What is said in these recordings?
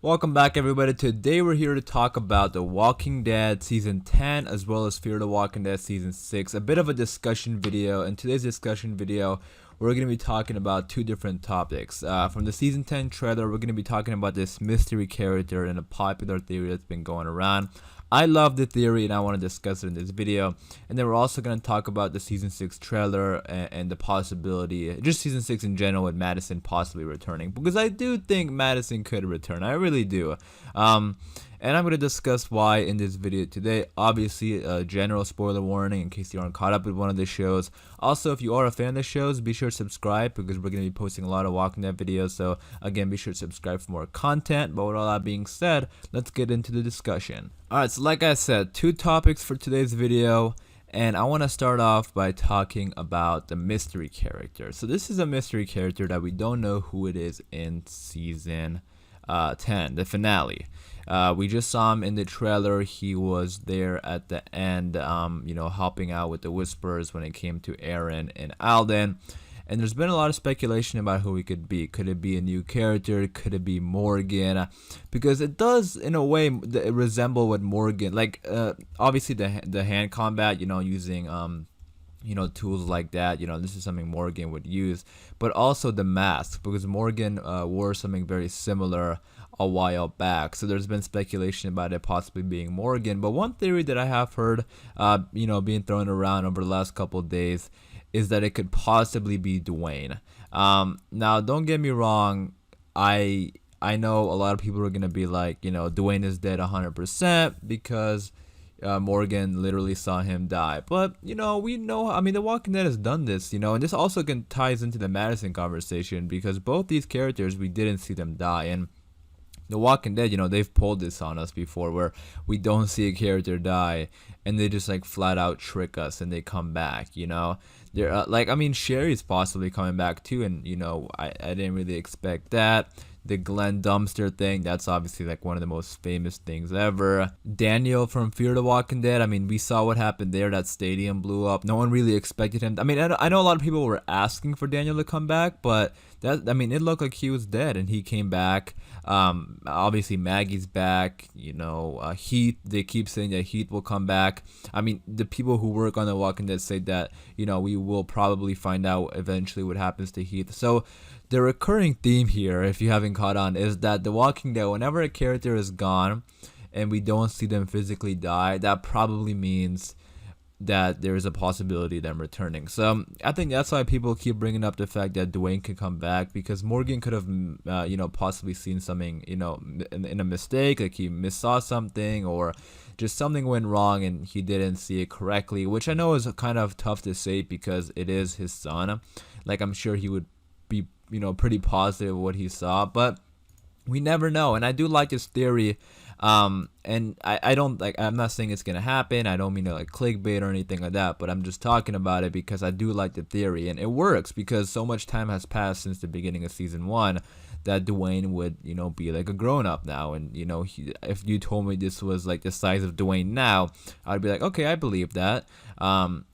Welcome back, everybody. Today we're here to talk about The Walking Dead Season 10 as well as Fear the Walking Dead Season 6. A bit of a discussion video. In today's discussion video, we're going to be talking about two different topics. From the Season 10 trailer, we're going to be talking about this mystery character and a popular theory that's been going around. I love the theory and I want to discuss it in this video. And then we're also going to talk about the Season 6 trailer and the possibility, just Season 6 in general, with Madison possibly returning. Because I do think Madison could return. I really do. And I'm going to discuss why in this video today. Obviously, a general spoiler warning in case you aren't caught up with one of the shows. Also, if you are a fan of the shows, be sure to subscribe because we're going to be posting a lot of Walking Dead videos. So again, be sure to subscribe for more content. But with all that being said, let's get into the discussion. Alright, so like I said, two topics for today's video. And I want to start off by talking about the mystery character. So this is a mystery character that we don't know who it is in Season 10, the finale. We just saw him in the trailer. He was there at the end, helping out with the Whispers when it came to Aaron and Alden. And there's been a lot of speculation about who he could be. Could it be a new character? Could it be Morgan? Because it does, in a way, resemble what Morgan, obviously the hand combat, using tools like that, this is something Morgan would use, but also the mask, because Morgan wore something very similar a while back. So there's been speculation about it possibly being Morgan. But one theory that I have heard, being thrown around over the last couple of days is that it could possibly be Dwayne. Now, don't get me wrong. I know a lot of people are going to be like, Dwayne is dead 100% because Morgan literally saw him die. But, we know, The Walking Dead has done this, and this also ties into the Madison conversation because both these characters, we didn't see them die. And The Walking Dead, they've pulled this on us before where we don't see a character die and they just flat out trick us and they come back, They're Sherry's possibly coming back too, and I didn't really expect that. The Glenn dumpster thing, that's obviously one of the most famous things ever. Daniel from Fear the Walking Dead, we saw what happened there. That stadium blew up. No one really expected him. I know a lot of people were asking for Daniel to come back, but it looked like he was dead and he came back. Obviously Maggie's back. Heath, they keep saying that Heath will come back. The people who work on The Walking Dead say that, we will probably find out eventually what happens to Heath. So the recurring theme here, if you haven't caught on, is that The Walking Dead, whenever a character is gone and we don't see them physically die, that probably means that there is a possibility of them returning. So I think that's why people keep bringing up the fact that Dwayne could come back, because Morgan could have, possibly seen something, in a mistake, like he missaw something or just something went wrong and he didn't see it correctly, which I know is kind of tough to say because it is his son. I'm sure he would be, pretty positive what he saw, but we never know. And I do like his theory. And I don't I'm not saying it's gonna happen. I don't mean to clickbait or anything like that, but I'm just talking about it because I do like the theory and it works because so much time has passed since the beginning of Season 1 that Dwayne would, be like a grown-up now. And, if you told me this was the size of Dwayne now, I'd be like, okay, I believe that. And,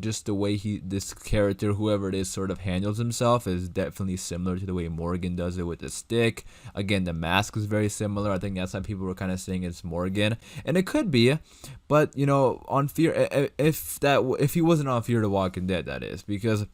just the way this character, whoever it is, sort of handles himself is definitely similar to the way Morgan does it with the stick. Again, the mask is very similar. I think that's why people were kind of saying it's Morgan. And it could be, but, on Fear, if he wasn't on Fear the Walking Dead, that is, because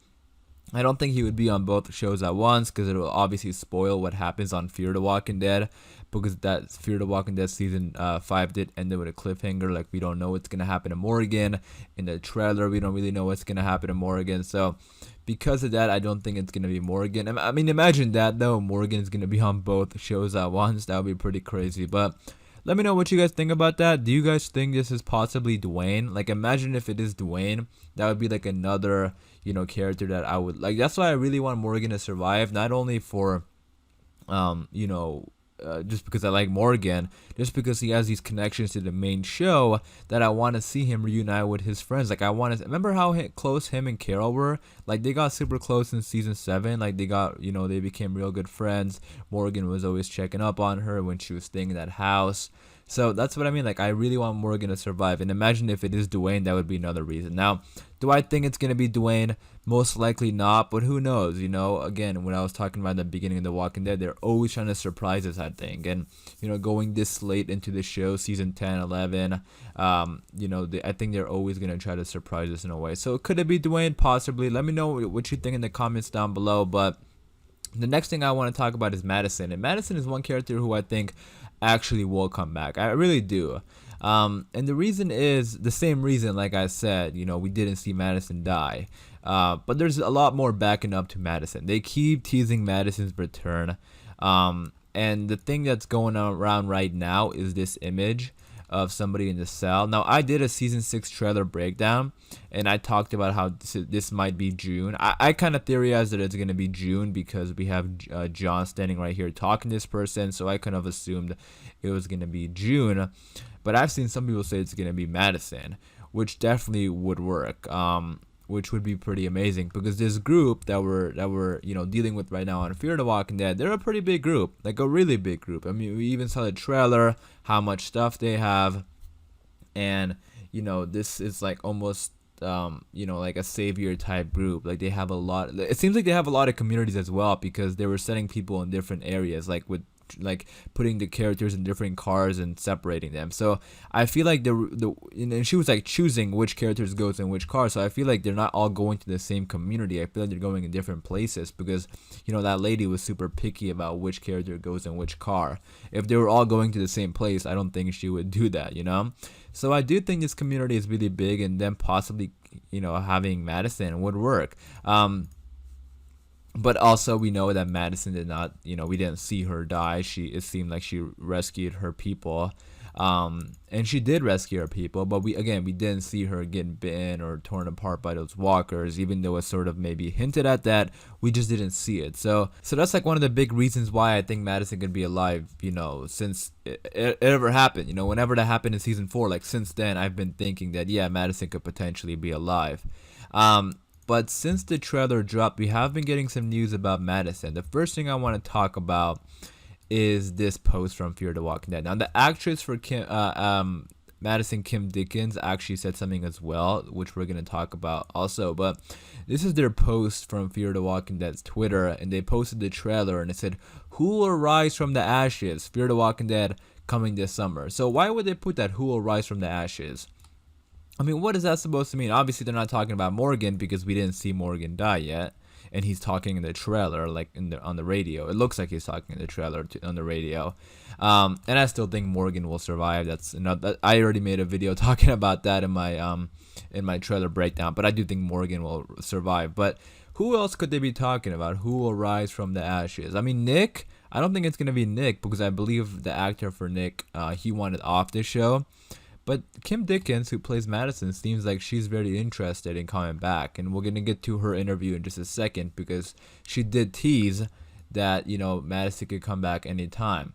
I don't think he would be on both shows at once because it will obviously spoil what happens on Fear the Walking Dead, because that Fear the Walking Dead Season 5 did end with a cliffhanger. We don't know what's going to happen to Morgan. In the trailer, we don't really know what's going to happen to Morgan. So because of that, I don't think it's going to be Morgan. Imagine that, though. Morgan is going to be on both shows at once. That would be pretty crazy. But let me know what you guys think about that. Do you guys think this is possibly Dwayne? Imagine if it is Dwayne. That would be another, character that I would like. That's why I really want Morgan to survive. Not only for, just because I like Morgan, just because he has these connections to the main show that I want to see him reunite with his friends. I want to remember how close him and Carol were. They got super close in Season 7. They got, they became real good friends. Morgan was always checking up on her when she was staying in that house. So that's what I mean. Like, I really want Morgan to survive. And imagine if it is Dwayne, that would be another reason. Now, do I think it's going to be Dwayne? Most likely not, but who knows? You know, again, when I was talking about the beginning of The Walking Dead, they're always trying to surprise us, I think. And, you know, going this late into the show, season 10, 11, you know, I think they're always going to try to surprise us in a way. So could it be Dwayne? Possibly. Let me know what you think in the comments down below. But the next thing I want to talk about is Madison. And Madison is one character who I think actually will come back. I really do. And the reason is the same reason, like I said, you know, we didn't see Madison die. But there's a lot more backing up to Madison. They keep teasing Madison's return. And the thing that's going around right now is this image of somebody in the cell. Now, I did a season 6 trailer breakdown, and I talked about how this might be June. I kind of theorized that it's going to be June because we have John standing right here talking to this person, so I kind of assumed it was going to be June. But I've seen some people say it's going to be Madison, which definitely would work. Which would be pretty amazing, because this group that we're you know dealing with right now on Fear the Walking Dead, they're a pretty big group, like a really big group. I mean, we even saw the trailer, how much stuff they have, and you know this is like almost you know, like a savior type group. Like they have a lot. It seems like they have a lot of communities as well, because they were setting people in different areas, like with putting the characters in different cars and separating them. So I feel like and she was like choosing which characters goes in which car. So I feel like they're not all going to the same community. I feel like they're going in different places, because you know that lady was super picky about which character goes in which car. If they were all going to the same place, I don't think she would do that, you know. So I do think this community is really big, and then possibly, you know, having Madison would work. But also we know that Madison did not, you know, we didn't see her die. It seemed like she rescued her people. And she did rescue her people, but we didn't see her getting bitten or torn apart by those walkers, even though it sort of maybe hinted at that. We just didn't see it. So that's like one of the big reasons why I think Madison could be alive, you know, since it ever happened. You know, whenever that happened in season 4, like since then, I've been thinking that, yeah, Madison could potentially be alive. But since the trailer dropped, we have been getting some news about Madison. The first thing I want to talk about is this post from Fear the Walking Dead. Now, the actress for Madison, Kim Dickens, actually said something as well, which we're going to talk about also. But this is their post from Fear the Walking Dead's Twitter, and they posted the trailer, and it said, "Who will rise from the ashes? Fear the Walking Dead coming this summer." So why would they put that, "Who will rise from the ashes"? I mean, what is that supposed to mean? Obviously, they're not talking about Morgan, because we didn't see Morgan die yet, and he's talking in the trailer, like on the radio. It looks like he's talking in the trailer on the radio, and I still think Morgan will survive. That's I already made a video talking about that in my trailer breakdown. But I do think Morgan will survive. But who else could they be talking about? Who will rise from the ashes? I mean, Nick. I don't think it's gonna be Nick, because I believe the actor for Nick, he wanted off the show. But Kim Dickens, who plays Madison, seems like she's very interested in coming back. And we're going to get to her interview in just a second, because she did tease that, you know, Madison could come back anytime.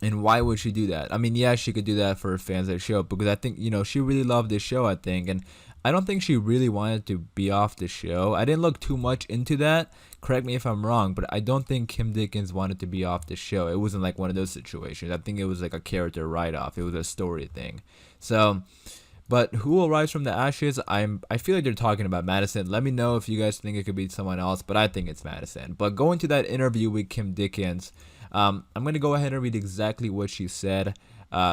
And why would she do that? I mean, yeah, she could do that for fans of the show, because I think, you know, she really loved this show, I think. And I don't think she really wanted to be off the show. I didn't look too much into that. Correct me if I'm wrong, but I don't think Kim Dickens wanted to be off the show. It wasn't like one of those situations. I think it was like a character write-off. It was a story thing. So, but who will rise from the ashes? I feel like they're talking about Madison. Let me know if you guys think it could be someone else, but I think it's Madison. But going to that interview with Kim Dickens, I'm going to go ahead and read exactly what she said.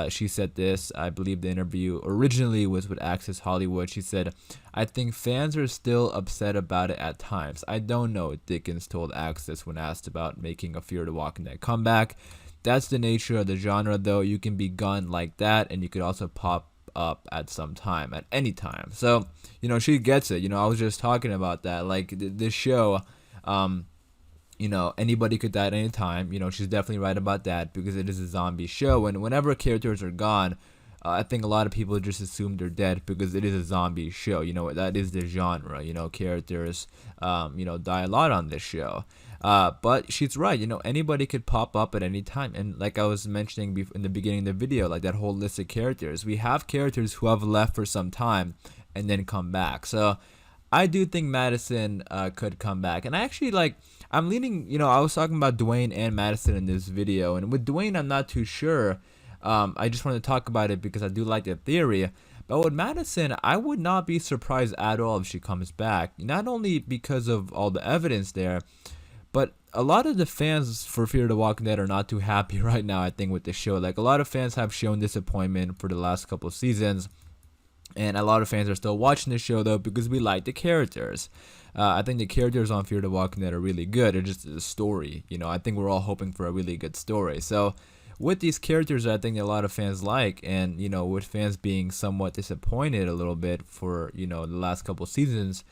She said this. I believe the interview originally was with Access Hollywood. She said, "I think fans are still upset about it at times. I don't know," Dickens told Access when asked about making a Fear the Walking Dead comeback. "That's the nature of the genre, though. You can be gone like that, and you could also pop up at some time, at any time." So, you know, she gets it. You know, I was just talking about that. Like, this show, you know, anybody could die at any time. You know, she's definitely right about that, because it is a zombie show. And whenever characters are gone, I think a lot of people just assume they're dead, because it is a zombie show. You know, that is the genre. You know, characters, you know, die a lot on this show. But she's right. You know, anybody could pop up at any time. And like I was mentioning in the beginning of the video, like that whole list of characters, we have characters who have left for some time and then come back. So I do think Madison could come back. And I actually I'm leaning, you know, I was talking about Dwayne and Madison in this video, and with Dwayne, I'm not too sure. I just want to talk about it because I do like the theory. But with Madison, I would not be surprised at all if she comes back. Not only because of all the evidence there, but a lot of the fans for Fear the Walking Dead are not too happy right now, I think, with the show. Like, a lot of fans have shown disappointment for the last couple of seasons. And a lot of fans are still watching the show, though, because we like the characters. I think the characters on Fear the Walking Dead are really good. It's just the story. I think we're all hoping for a really good story. So, with these characters, I think a lot of fans like, and, with fans being somewhat disappointed a little bit for, the last couple seasons,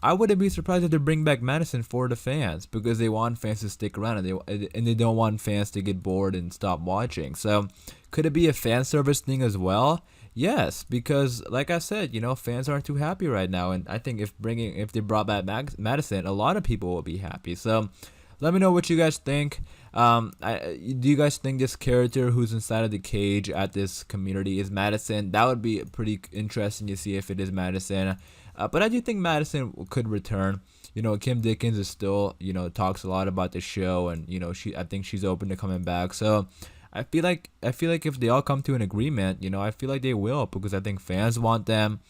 I wouldn't be surprised if they bring back Madison for the fans, because they want fans to stick around, and they don't want fans to get bored and stop watching. So, could it be a fan service thing as well? Yes, because like I said, fans aren't too happy right now, and I think if they brought back Madison, a lot of people will be happy. So, let me know what you guys think. Do you guys think this character who's inside of the cage at this community is Madison? That would be pretty interesting to see if it is Madison. But I do think Madison could return. Kim Dickens is still, talks a lot about the show, and I think she's open to coming back. So I feel like if they all come to an agreement, I feel like they will, because I think fans want them.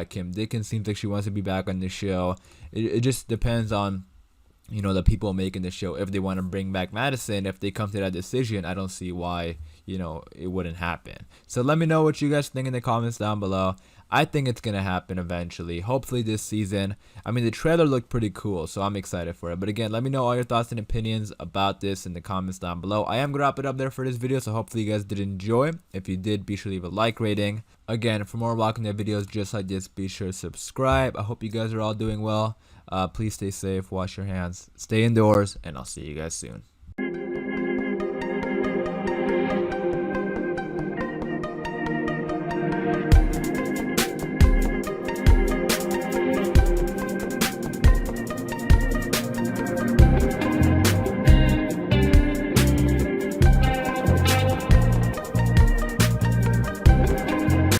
Kim Dickens seems like she wants to be back on the show. It just depends on the people making the show, if they want to bring back Madison. If they come to that decision, I don't see why it wouldn't happen. So let me know what you guys think in the comments down below. I think it's gonna happen eventually, hopefully this season. I mean, the trailer looked pretty cool, so I'm excited for it. But again, let me know all your thoughts and opinions about this in the comments down below. I am gonna wrap it up there for this video, so hopefully you guys did enjoy. If you did, be sure to leave a like rating. Again, for more Walking Dead videos just like this, be sure to subscribe. I hope you guys are all doing well. Please stay safe, wash your hands, stay indoors, and I'll see you guys soon.